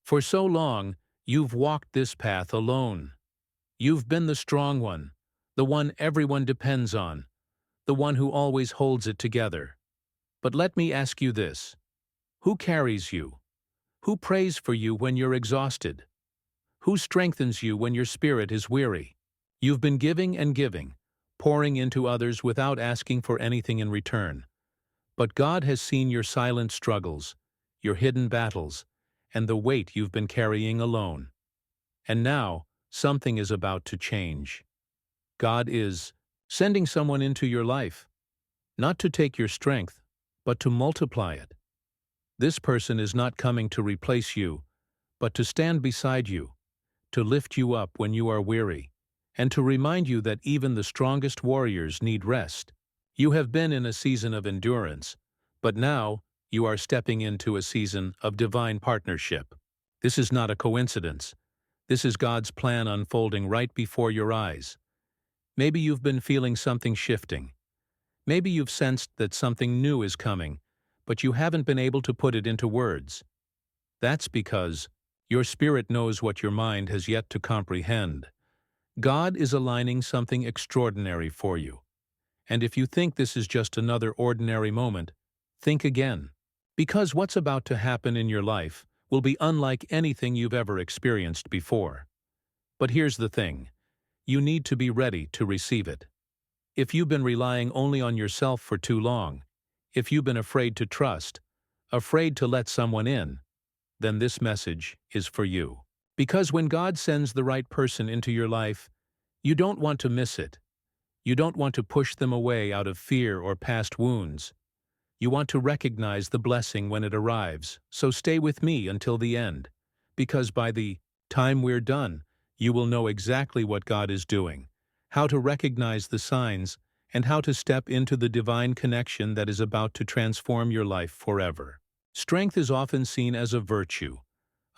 For so long, you've walked this path alone. You've been the strong one, the one everyone depends on, the one who always holds it together. But let me ask you this. Who carries you? Who prays for you when you're exhausted? Who strengthens you when your spirit is weary? You've been giving and giving, pouring into others without asking for anything in return. But God has seen your silent struggles, your hidden battles, and the weight you've been carrying alone. And now, something is about to change. God is sending someone into your life, not to take your strength, but to multiply it. This person is not coming to replace you, but to stand beside you, to lift you up when you are weary, and to remind you that even the strongest warriors need rest. You have been in a season of endurance, but now you are stepping into a season of divine partnership. This is not a coincidence. This is God's plan unfolding right before your eyes. Maybe you've been feeling something shifting. Maybe you've sensed that something new is coming, but you haven't been able to put it into words. That's because your spirit knows what your mind has yet to comprehend. God is aligning something extraordinary for you. And if you think this is just another ordinary moment, think again. Because what's about to happen in your life will be unlike anything you've ever experienced before. But here's the thing. You need to be ready to receive it. If you've been relying only on yourself for too long, if you've been afraid to trust, afraid to let someone in, then this message is for you. Because when God sends the right person into your life, you don't want to miss it. You don't want to push them away out of fear or past wounds. You want to recognize the blessing when it arrives, so stay with me until the end. Because by the time we're done, you will know exactly what God is doing, how to recognize the signs, and how to step into the divine connection that is about to transform your life forever. Strength is often seen as a virtue,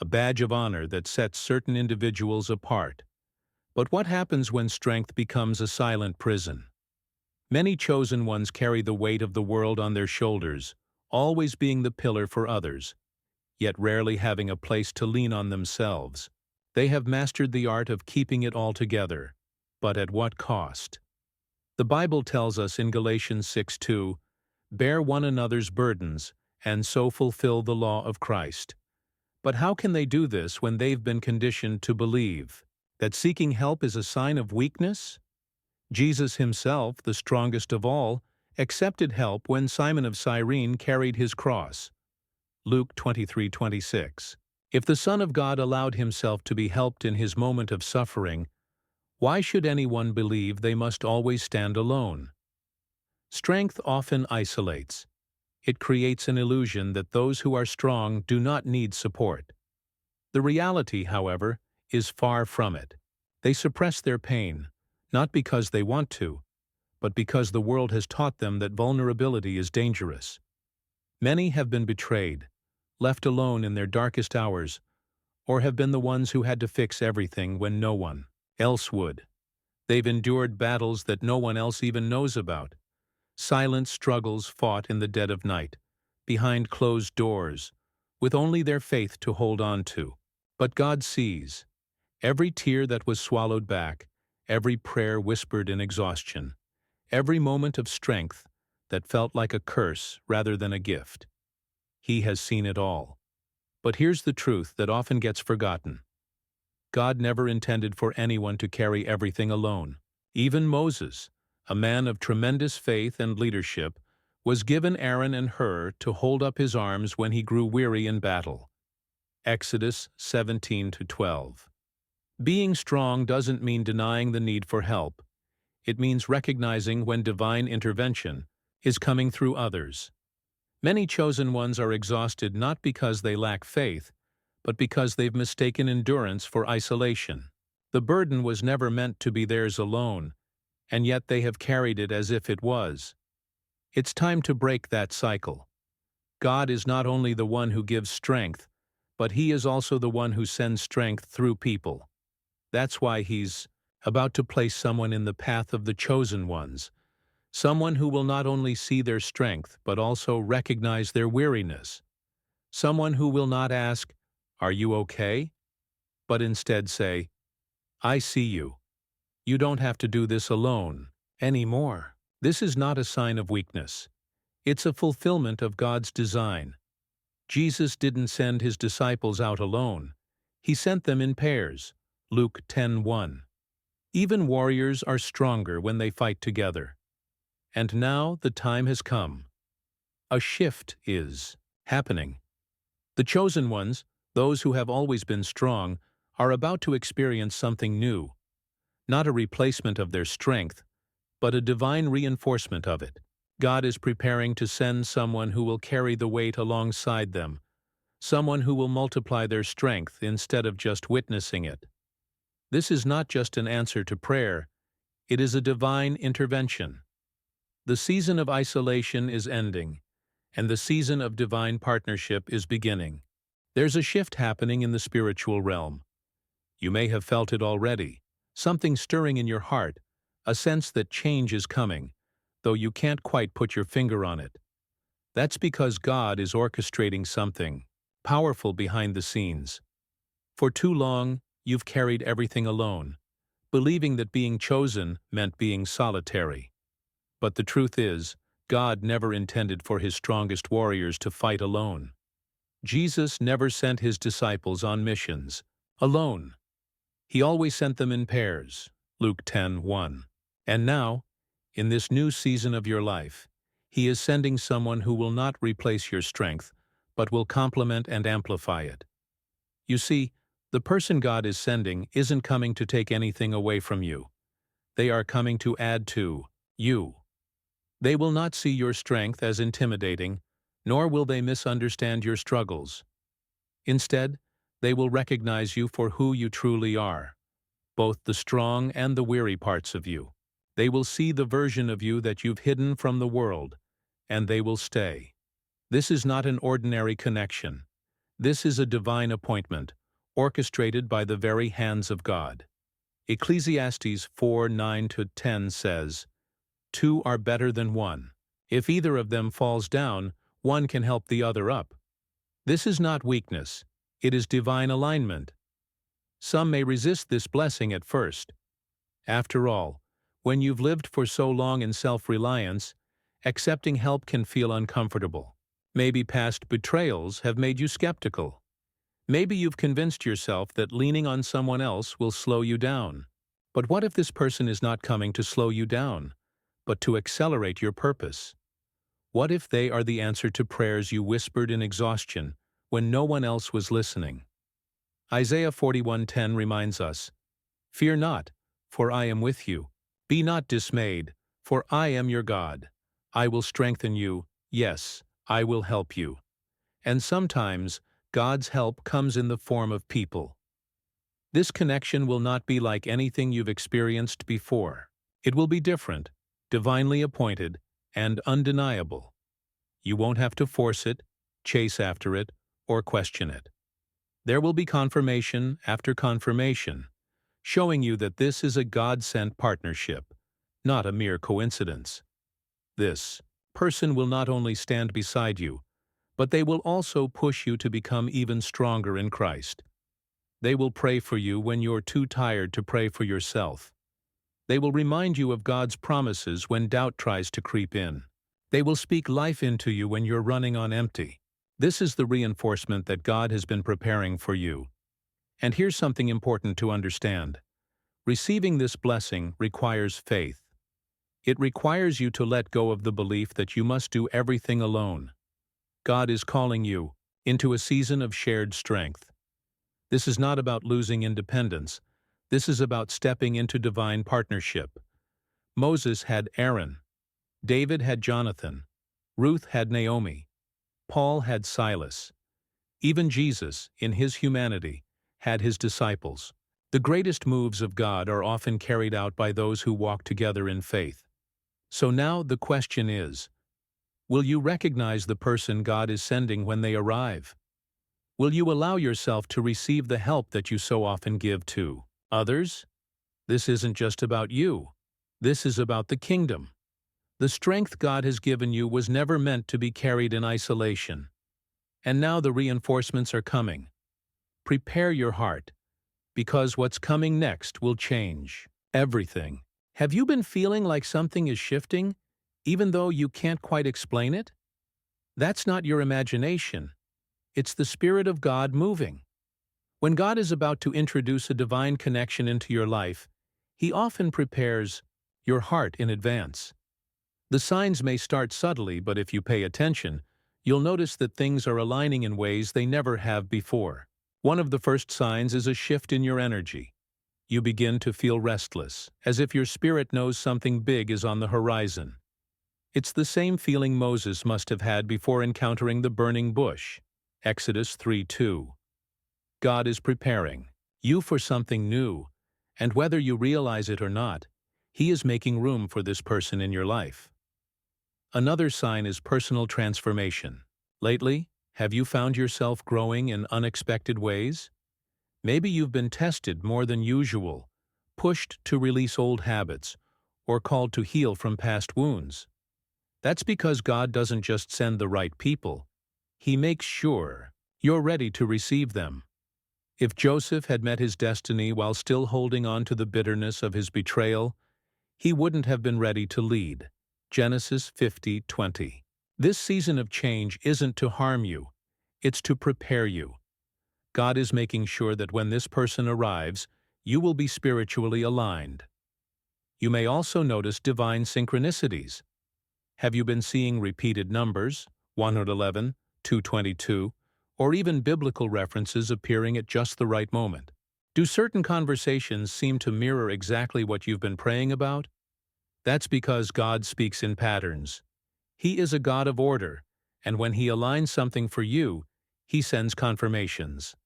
a badge of honor that sets certain individuals apart. But what happens when strength becomes a silent prison? Many chosen ones carry the weight of the world on their shoulders, always being the pillar for others, yet rarely having a place to lean on themselves. They have mastered the art of keeping it all together, but at what cost? The Bible tells us in Galatians 6:2, "Bear one another's burdens, and so fulfill the law of Christ." But how can they do this when they've been conditioned to believe that seeking help is a sign of weakness? Jesus himself, the strongest of all, accepted help when Simon of Cyrene carried his cross. Luke 23:26. If the Son of God allowed himself to be helped in his moment of suffering, why should anyone believe they must always stand alone? Strength often isolates. It creates an illusion that those who are strong do not need support. The reality, however, is far from it. They suppress their pain, not because they want to, but because the world has taught them that vulnerability is dangerous. Many have been betrayed, left alone in their darkest hours, or have been the ones who had to fix everything when no one else would. They've endured battles that no one else even knows about, silent struggles fought in the dead of night, behind closed doors, with only their faith to hold on to. But God sees every tear that was swallowed back, every prayer whispered in exhaustion, every moment of strength that felt like a curse rather than a gift. He has seen it all. But here's the truth that often gets forgotten. God never intended for anyone to carry everything alone. Even Moses, a man of tremendous faith and leadership, was given Aaron and Hur to hold up his arms when he grew weary in battle. Exodus 17-12. Being strong doesn't mean denying the need for help. It means recognizing when divine intervention is coming through others. Many chosen ones are exhausted not because they lack faith, but because they've mistaken endurance for isolation. The burden was never meant to be theirs alone, and yet they have carried it as if it was. It's time to break that cycle. God is not only the one who gives strength, but He is also the one who sends strength through people. That's why He's about to place someone in the path of the chosen ones, someone who will not only see their strength but also recognize their weariness, someone who will not ask, "Are you okay?" But instead say, "I see you. You don't have to do this alone anymore." This is not a sign of weakness. It's a fulfillment of God's design. Jesus didn't send his disciples out alone. He sent them in pairs. Luke 10:1. Even warriors are stronger when they fight together. And now the time has come. A shift is happening. The chosen ones, those who have always been strong, are about to experience something new. Not a replacement of their strength, but a divine reinforcement of it. God is preparing to send someone who will carry the weight alongside them, someone who will multiply their strength instead of just witnessing it. This is not just an answer to prayer, it is a divine intervention. The season of isolation is ending, and the season of divine partnership is beginning. There's a shift happening in the spiritual realm. You may have felt it already, something stirring in your heart, a sense that change is coming, though you can't quite put your finger on it. That's because God is orchestrating something powerful behind the scenes. For too long, you've carried everything alone, believing that being chosen meant being solitary. But the truth is, God never intended for his strongest warriors to fight alone. Jesus never sent his disciples on missions alone. He always sent them in pairs. Luke 10:1. And now, in this new season of your life, he is sending someone who will not replace your strength, but will complement and amplify it. You see, the person God is sending isn't coming to take anything away from you. They are coming to add to you. They will not see your strength as intimidating, nor will they misunderstand your struggles. Instead, they will recognize you for who you truly are, both the strong and the weary parts of you. They will see the version of you that you've hidden from the world, and they will stay. This is not an ordinary connection. This is a divine appointment, orchestrated by the very hands of God. Ecclesiastes 4:9-10 says, "Two are better than one. If either of them falls down, one can help the other up." This is not weakness. It is divine alignment. Some may resist this blessing at first. After all, when you've lived for so long in self-reliance, accepting help can feel uncomfortable. Maybe past betrayals have made you skeptical. Maybe you've convinced yourself that leaning on someone else will slow you down. But what if this person is not coming to slow you down, but to accelerate your purpose? What if they are the answer to prayers you whispered in exhaustion when no one else was listening? Isaiah 41:10 reminds us, "Fear not, for I am with you. Be not dismayed, for I am your God. I will strengthen you, yes, I will help you." And sometimes, God's help comes in the form of people. This connection will not be like anything you've experienced before. It will be different, divinely appointed, and undeniable. You won't have to force it, chase after it, or question it. There will be confirmation after confirmation, showing you that this is a God-sent partnership, not a mere coincidence. This person will not only stand beside you, but they will also push you to become even stronger in Christ. They will pray for you when you're too tired to pray for yourself. They will remind you of God's promises when doubt tries to creep in. They will speak life into you when you're running on empty. This is the reinforcement that God has been preparing for you. And here's something important to understand. Receiving this blessing requires faith. It requires you to let go of the belief that you must do everything alone. God is calling you into a season of shared strength. This is not about losing independence. This is about stepping into divine partnership. Moses had Aaron. David had Jonathan. Ruth had Naomi. Paul had Silas. Even Jesus, in his humanity, had his disciples. The greatest moves of God are often carried out by those who walk together in faith. So now the question is, will you recognize the person God is sending when they arrive? Will you allow yourself to receive the help that you so often give to others? This isn't just about you. This is about the kingdom. The strength God has given you was never meant to be carried in isolation. And now the reinforcements are coming. prepare your heart, because what's coming next will change everything. Have you been feeling like something is shifting, even though you can't quite explain it? That's not your imagination. It's the Spirit of God moving. When God is about to introduce a divine connection into your life, He often prepares your heart in advance. The signs may start subtly, but if you pay attention, you'll notice that things are aligning in ways they never have before. One of the first signs is a shift in your energy. You begin to feel restless, as if your spirit knows something big is on the horizon. It's the same feeling Moses must have had before encountering the burning bush. Exodus 3:2. God is preparing you for something new, and whether you realize it or not, He is making room for this person in your life. Another sign is personal transformation. Lately, have you found yourself growing in unexpected ways? Maybe you've been tested more than usual, pushed to release old habits, or called to heal from past wounds. That's because God doesn't just send the right people. He makes sure you're ready to receive them. If Joseph had met his destiny while still holding on to the bitterness of his betrayal, he wouldn't have been ready to lead. Genesis 50:20. This season of change isn't to harm you, it's to prepare you. God is making sure that when this person arrives, you will be spiritually aligned. You may also notice divine synchronicities. Have you been seeing repeated numbers, 111, 222, or even biblical references appearing at just the right moment? Do certain conversations seem to mirror exactly what you've been praying about? That's because God speaks in patterns. He is a God of order, and when He aligns something for you, He sends confirmations.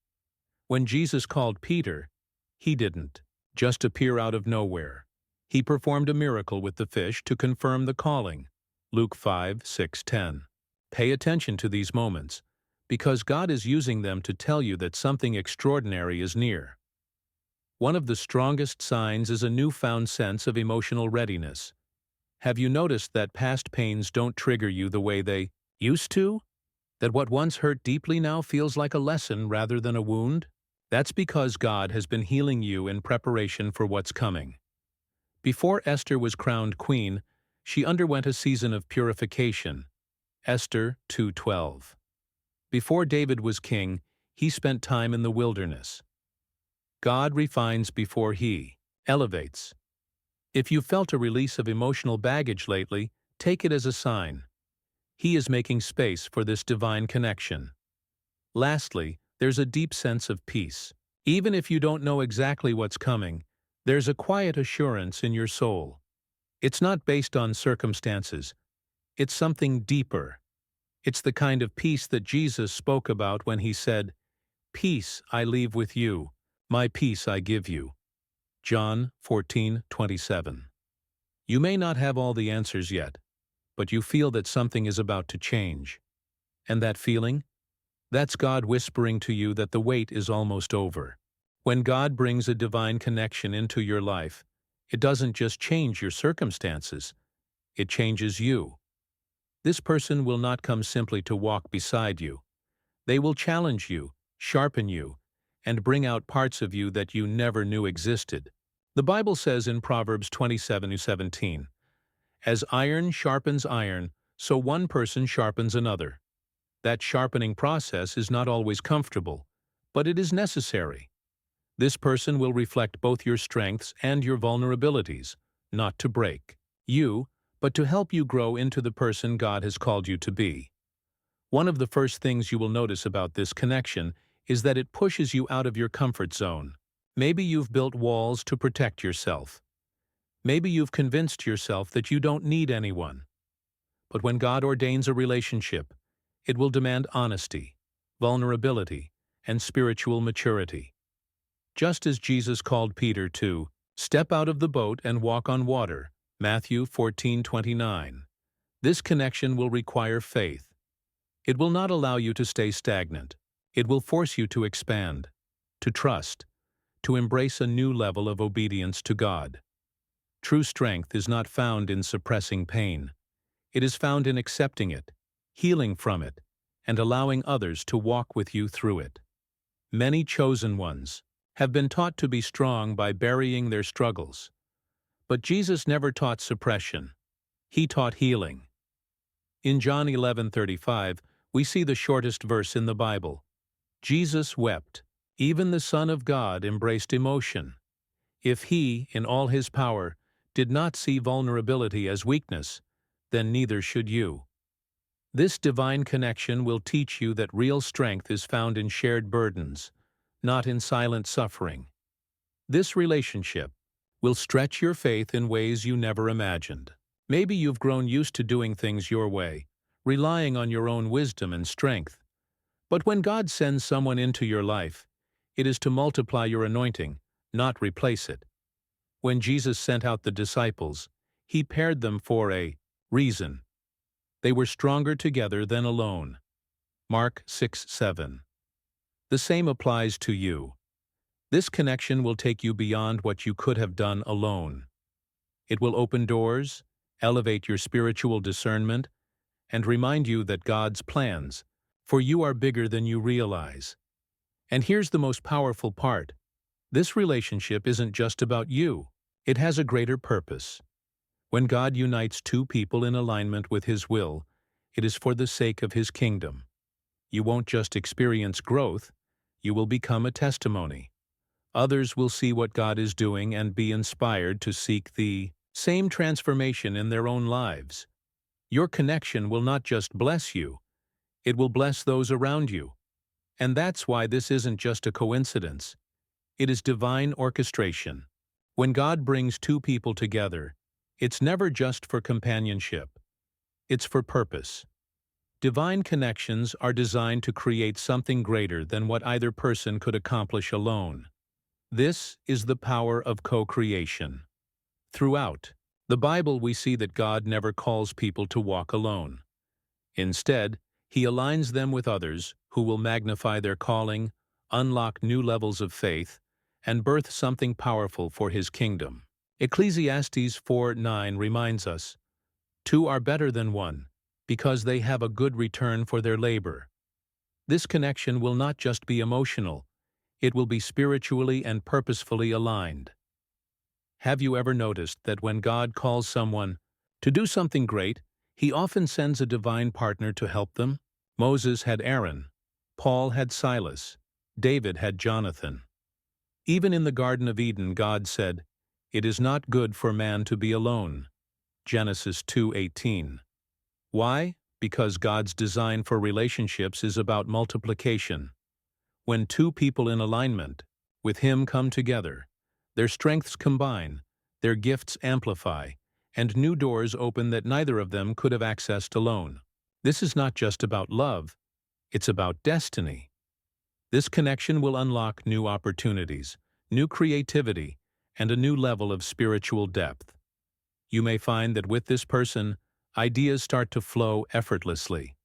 When Jesus called Peter, He didn't just appear out of nowhere. He performed a miracle with the fish to confirm the calling. Luke 5:6-10. Pay attention to these moments, because God is using them to tell you that something extraordinary is near. One of the strongest signs is a newfound sense of emotional readiness. Have you noticed that past pains don't trigger you the way they used to? That what once hurt deeply now feels like a lesson rather than a wound? That's because God has been healing you in preparation for what's coming. Before Esther was crowned queen, she underwent a season of purification. Esther 2:12. Before David was king, he spent time in the wilderness. God refines before He elevates. If you felt a release of emotional baggage lately, take it as a sign. He is making space for this divine connection. Lastly, there's a deep sense of peace. Even if you don't know exactly what's coming, there's a quiet assurance in your soul. It's not based on circumstances. It's something deeper. It's the kind of peace that Jesus spoke about when He said, "Peace I leave with you, my peace I give you." John 14:27. You may not have all the answers yet, but you feel that something is about to change. And that feeling? That's God whispering to you that the wait is almost over. When God brings a divine connection into your life, it doesn't just change your circumstances, it changes you. This person will not come simply to walk beside you. They will challenge you, sharpen you, and bring out parts of you that you never knew existed. The Bible says in Proverbs 27:17, "As iron sharpens iron, so one person sharpens another." That sharpening process is not always comfortable, but it is necessary. This person will reflect both your strengths and your vulnerabilities, not to break you, but to help you grow into the person God has called you to be. One of the first things you will notice about this connection is that it pushes you out of your comfort zone. Maybe you've built walls to protect yourself. Maybe you've convinced yourself that you don't need anyone. But when God ordains a relationship, it will demand honesty, vulnerability, and spiritual maturity. Just as Jesus called Peter to step out of the boat and walk on water, Matthew 14:29, this connection will require faith. It will not allow you to stay stagnant. It will force you to expand, to trust, to embrace a new level of obedience to God. True strength is not found in suppressing pain. It is found in accepting it, healing from it, and allowing others to walk with you through it. Many chosen ones have been taught to be strong by burying their struggles. But Jesus never taught suppression. He taught healing. In John 11:35, we see the shortest verse in the Bible. Jesus wept. Even the Son of God embraced emotion. If he, in all his power, did not see vulnerability as weakness, then neither should you. This divine connection will teach you that real strength is found in shared burdens, not in silent suffering. This relationship will stretch your faith in ways you never imagined. Maybe you've grown used to doing things your way, relying on your own wisdom and strength. But when God sends someone into your life, it is to multiply your anointing, not replace it. When Jesus sent out the disciples, he paired them for a reason. They were stronger together than alone. Mark 6:7. The same applies to you. This connection will take you beyond what you could have done alone. It will open doors, elevate your spiritual discernment, and remind you that God's plans for you are bigger than you realize. And here's the most powerful part. This relationship isn't just about you. It has a greater purpose. When God unites two people in alignment with His will, it is for the sake of His kingdom. You won't just experience growth, you will become a testimony. Others will see what God is doing and be inspired to seek the same transformation in their own lives. Your connection will not just bless you, it will bless those around you. And that's why this isn't just a coincidence. It is divine orchestration. When God brings two people together, it's never just for companionship. It's for purpose. Divine connections are designed to create something greater than what either person could accomplish alone. This is the power of co-creation. Throughout the Bible, we see that God never calls people to walk alone. Instead, He aligns them with others who will magnify their calling, unlock new levels of faith, and birth something powerful for His kingdom. Ecclesiastes 4:9 reminds us, "Two are better than one, because they have a good return for their labor." This connection will not just be emotional, it will be spiritually and purposefully aligned. Have you ever noticed that when God calls someone to do something great, He often sends a divine partner to help them? Moses had Aaron, Paul had Silas, David had Jonathan. Even in the Garden of Eden, God said, "It is not good for man to be alone." Genesis 2:18. Why? Because God's design for relationships is about multiplication. When two people in alignment with Him come together, their strengths combine, their gifts amplify, and new doors open that neither of them could have accessed alone. This is not just about love, it's about destiny. This connection will unlock new opportunities, new creativity, and a new level of spiritual depth. You may find that with this person, ideas start to flow effortlessly.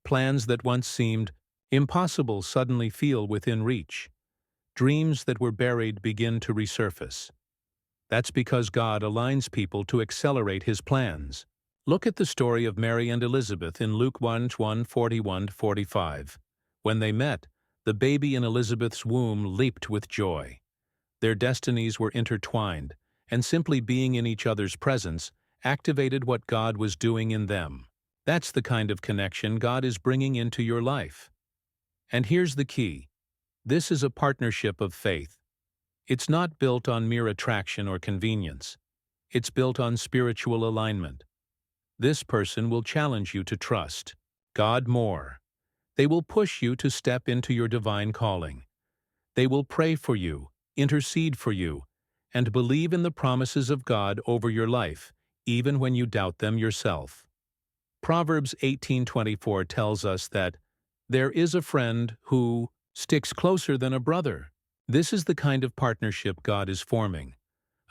Plans that once seemed impossible suddenly feel within reach. Dreams that were buried begin to resurface. That's because God aligns people to accelerate His plans. Look at the story of Mary and Elizabeth in Luke 1:41-45. When they met, the baby in Elizabeth's womb leaped with joy. Their destinies were intertwined, and simply being in each other's presence activated what God was doing in them. That's the kind of connection God is bringing into your life. And here's the key. This is a partnership of faith. It's not built on mere attraction or convenience. It's built on spiritual alignment. This person will challenge you to trust God more. They will push you to step into your divine calling. They will pray for you, intercede for you, and believe in the promises of God over your life, even when you doubt them yourself. Proverbs 18:24 tells us that there is a friend who sticks closer than a brother. This is the kind of partnership God is forming,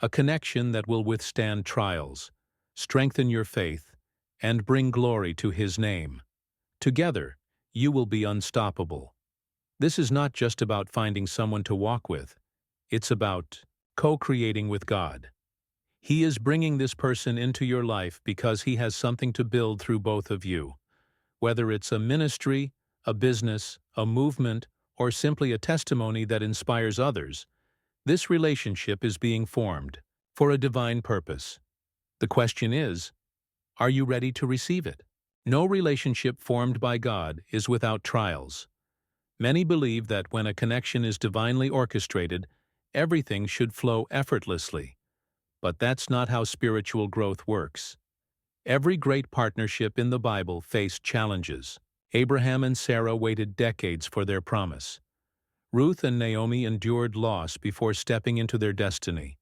a connection that will withstand trials, strengthen your faith, and bring glory to His name. Together, you will be unstoppable. This is not just about finding someone to walk with, it's about co-creating with God. He is bringing this person into your life because He has something to build through both of you. Whether it's a ministry, a business, a movement, or simply a testimony that inspires others, this relationship is being formed for a divine purpose. The question is, are you ready to receive it? No relationship formed by God is without trials. Many believe that when a connection is divinely orchestrated, everything should flow effortlessly. But that's not how spiritual growth works. Every great partnership in the Bible faced challenges. Abraham and Sarah waited decades for their promise. Ruth and Naomi endured loss before stepping into their destiny.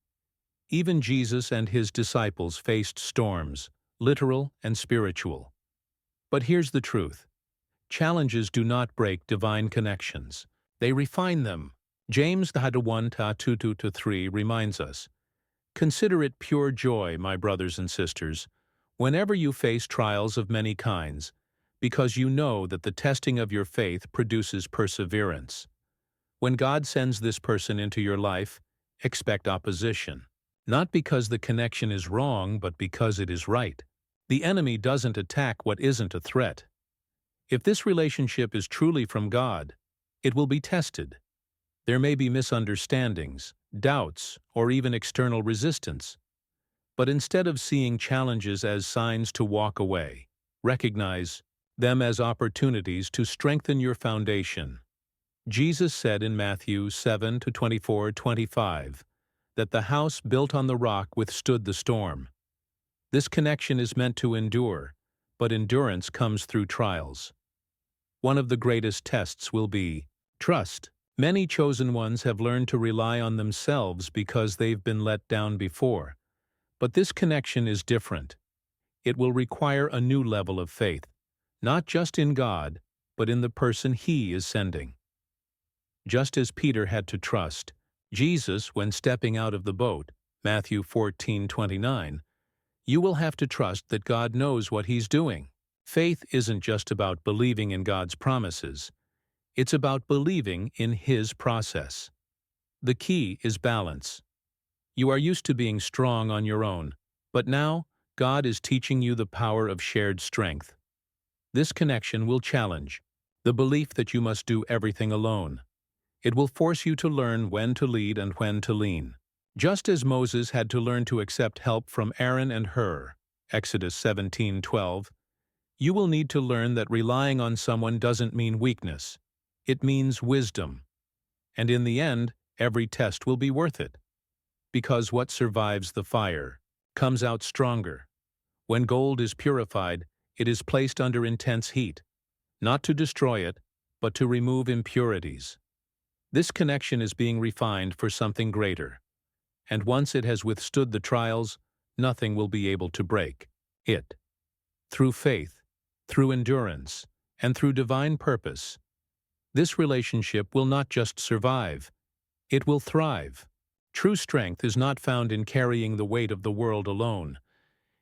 Even Jesus and his disciples faced storms, literal and spiritual. But here's the truth. Challenges do not break divine connections. They refine them. James 1:2-3 reminds us, "Consider it pure joy, my brothers and sisters, whenever you face trials of many kinds, because you know that the testing of your faith produces perseverance. When God sends this person into your life, expect opposition. Not because the connection is wrong, but because it is right. The enemy doesn't attack what isn't a threat. If this relationship is truly from God, it will be tested. There may be misunderstandings, doubts, or even external resistance. But instead of seeing challenges as signs to walk away, recognize them as opportunities to strengthen your foundation. Jesus said in Matthew 7:24-25 that the house built on the rock withstood the storm. This connection is meant to endure, but endurance comes through trials. One of the greatest tests will be trust. Many chosen ones have learned to rely on themselves because they've been let down before. But this connection is different. It will require a new level of faith, not just in God, but in the person He is sending. Just as Peter had to trust Jesus when stepping out of the boat, Matthew 14:29, you will have to trust that God knows what He's doing. Faith isn't just about believing in God's promises. It's about believing in His process. The key is balance. You are used to being strong on your own, but now God is teaching you the power of shared strength. This connection will challenge the belief that you must do everything alone. It will force you to learn when to lead and when to lean. Just as Moses had to learn to accept help from Aaron and Hur, Exodus 17:12, you will need to learn that relying on someone doesn't mean weakness. It means wisdom. And in the end, every test will be worth it. Because what survives the fire comes out stronger. When gold is purified, it is placed under intense heat, not to destroy it, but to remove impurities. This connection is being refined for something greater. And once it has withstood the trials, nothing will be able to break it. Through faith, through endurance, and through divine purpose, this relationship will not just survive, it will thrive. True strength is not found in carrying the weight of the world alone.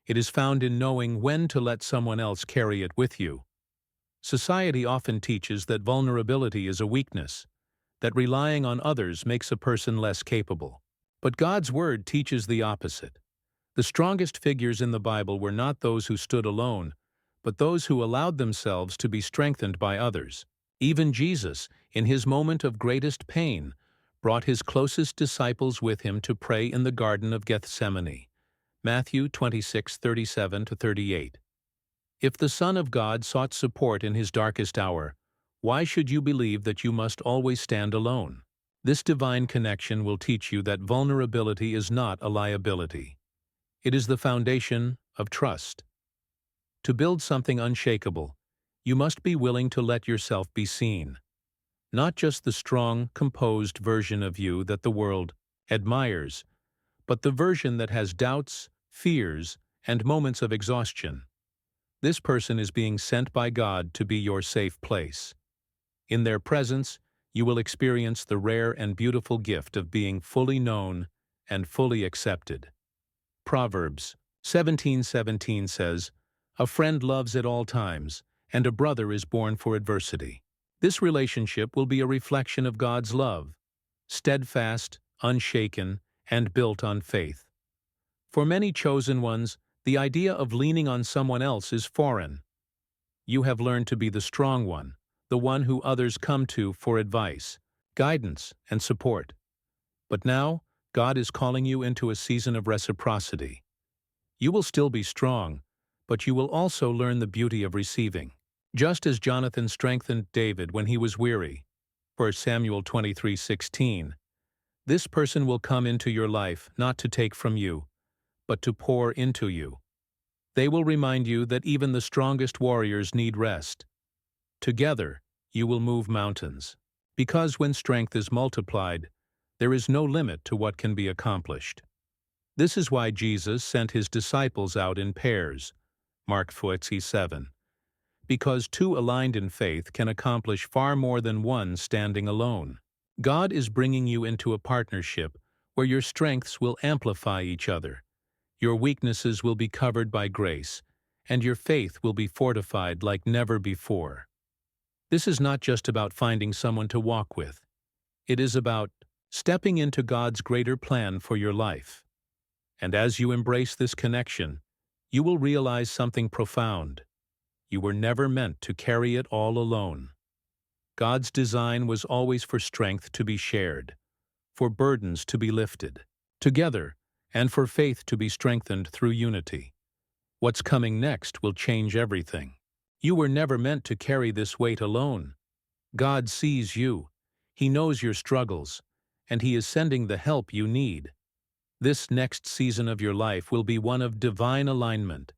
It is found in knowing when to let someone else carry it with you. Society often teaches that vulnerability is a weakness, that relying on others makes a person less capable. But God's Word teaches the opposite. The strongest figures in the Bible were not those who stood alone, but those who allowed themselves to be strengthened by others. Even Jesus, in his moment of greatest pain, brought his closest disciples with him to pray in the Garden of Gethsemane. Matthew 26:37-38. If the Son of God sought support in his darkest hour, why should you believe that you must always stand alone? This divine connection will teach you that vulnerability is not a liability. It is the foundation of trust. To build something unshakable, you must be willing to let yourself be seen. Not just the strong, composed version of you that the world admires, but the version that has doubts, fears, and moments of exhaustion. This person is being sent by God to be your safe place. In their presence, you will experience the rare and beautiful gift of being fully known and fully accepted. Proverbs 17:17 says, "A friend loves at all times, and a brother is born for adversity." This relationship will be a reflection of God's love, steadfast, unshaken, and built on faith. For many chosen ones, the idea of leaning on someone else is foreign. You have learned to be the strong one, the one who others come to for advice, guidance, and support. But now, God is calling you into a season of reciprocity. You will still be strong, but you will also learn the beauty of receiving. Just as Jonathan strengthened David when he was weary, 1 Samuel 23:16, this person will come into your life not to take from you, but to pour into you. They will remind you that even the strongest warriors need rest. Together, you will move mountains. Because when strength is multiplied, there is no limit to what can be accomplished. This is why Jesus sent his disciples out in pairs, Mark 4:7, because two aligned in faith can accomplish far more than one standing alone. God is bringing you into a partnership where your strengths will amplify each other, your weaknesses will be covered by grace, and your faith will be fortified like never before. This is not just about finding someone to walk with. It is about stepping into God's greater plan for your life. And as you embrace this connection, you will realize something profound. You were never meant to carry it all alone. God's design was always for strength to be shared, for burdens to be lifted together, and for faith to be strengthened through unity. What's coming next will change everything. You were never meant to carry this weight alone. God sees you, He knows your struggles, and He is sending the help you need. This next season of your life will be one of divine alignment,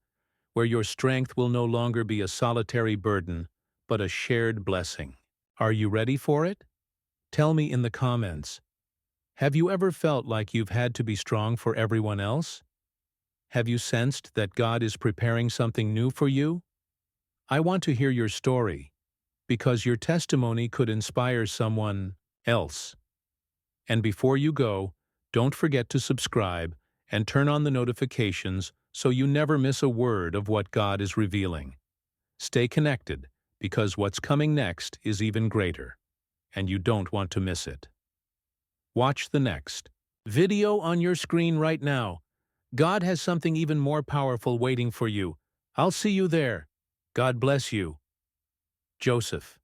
where your strength will no longer be a solitary burden, but a shared blessing. Are you ready for it? Tell me in the comments. Have you ever felt like you've had to be strong for everyone else? Have you sensed that God is preparing something new for you? I want to hear your story, because your testimony could inspire someone else. And before you go, don't forget to subscribe and turn on the notifications so you never miss a word of what God is revealing. Stay connected, because what's coming next is even greater, and you don't want to miss it. Watch the next video on your screen right now. God has something even more powerful waiting for you. I'll see you there. God bless you. Joseph.